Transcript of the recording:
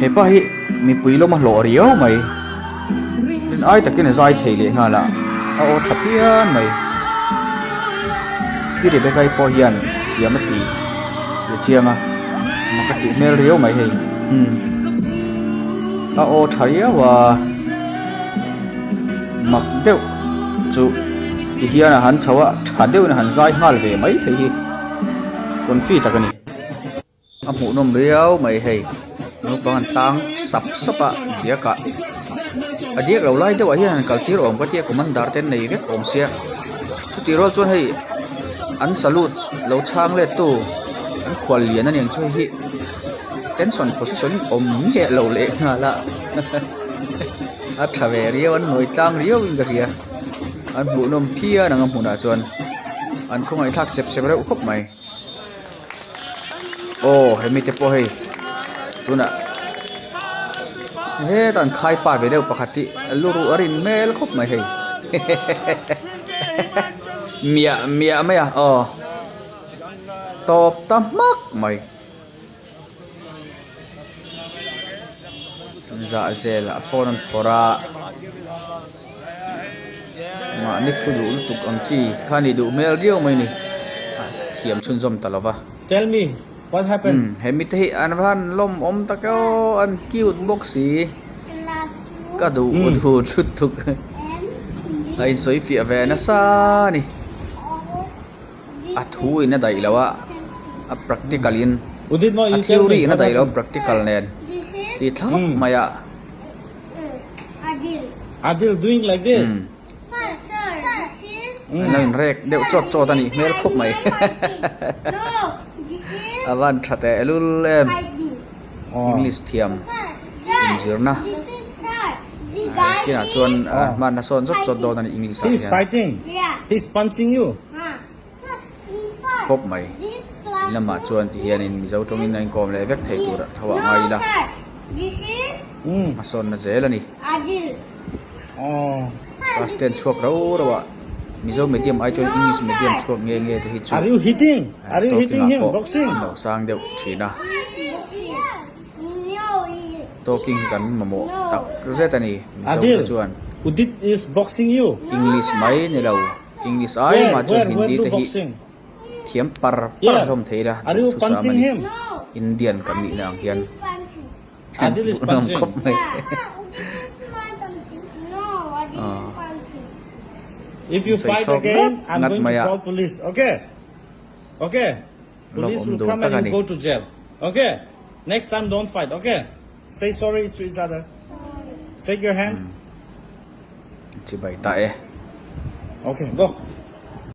he pa hi mi puilo ma lo rio mai rin ai takin zai theile nga la a o thapian mai ti re be kai po hian thiamati ye chianga makati mel rio mai hei a o tharia wa mak deu chu ti hian han chawa thadeu na han zai ngal ve mai thei hi kon fi takani a mu nom riau mai hei no pangan tang sap sapa dia ka adiak lo lai deu a hian kaltir om patia commander ten nei vek om sia chu ti rol chon hei an salute lo chang le tu an khwal lian an eng choi hi tension position om he lo le nga la a thave riau an noi tang riau in garia an bu nom phia nang am huna chon an khongai thak sep sep re khop mai o hemi te po hei tuna he tan khai pa ve deu pakhati luru arin mel khop mai hei mia maya top tamak mai za zel phone pora ma ni thudu tuk am chi khani du mel dio mai ni thiam chun zom talova Tell me, what happened? hemi te an van lom om takao an cute boxi ka du udhu thutuk ai soi fi ave na sa ni athu ina dai lawa a practical in Udit mo, a you tell theory me. ina What dai lawa happened? practical nen ti thak maya Adil. Adil doing like this. Sir, this is lan rek deu chot chot ani mel khop mai no. This is avan thate elul hiding. Oh. english thiam injirna This is sir. This guy kina is chuan man na son chot chot do ani english He's a fighting. yeah. He's punching you. Huh. Look, sir. khop mai This class. lama chuan ti hian in mizo tong in kom le vek thei tur thawa No, ngai la sir. This is ma son na zel ani Adil. Oh. class 10 chuak ro rawa mizo medium ai chuan english medium chuak nge nge te hi chu Are you hitting? Are you hitting him? Talking Boxing? no sang deu thina No, talking kan mamo tak zetani mizo Adil. te chuan Udit is boxing you. english mai ne lo english ai ma chuan Where hindi do te hi boxing? thiam par Yeah. rom theira Are you thu sa punching mani. him? no. indian kan ni na ang hian He's punching. Adil is Bunam punching. khop mai. Yeah. This is not punching. No, Adil is punching. If you Say fight chok again, ngat, I'm ngat going maya. to call police. Okay? Okay? Police will come and you go to jail. Okay? Next time, don't fight. Okay? Say sorry to each other. Shake your hands. chi bai ta e Okay, go.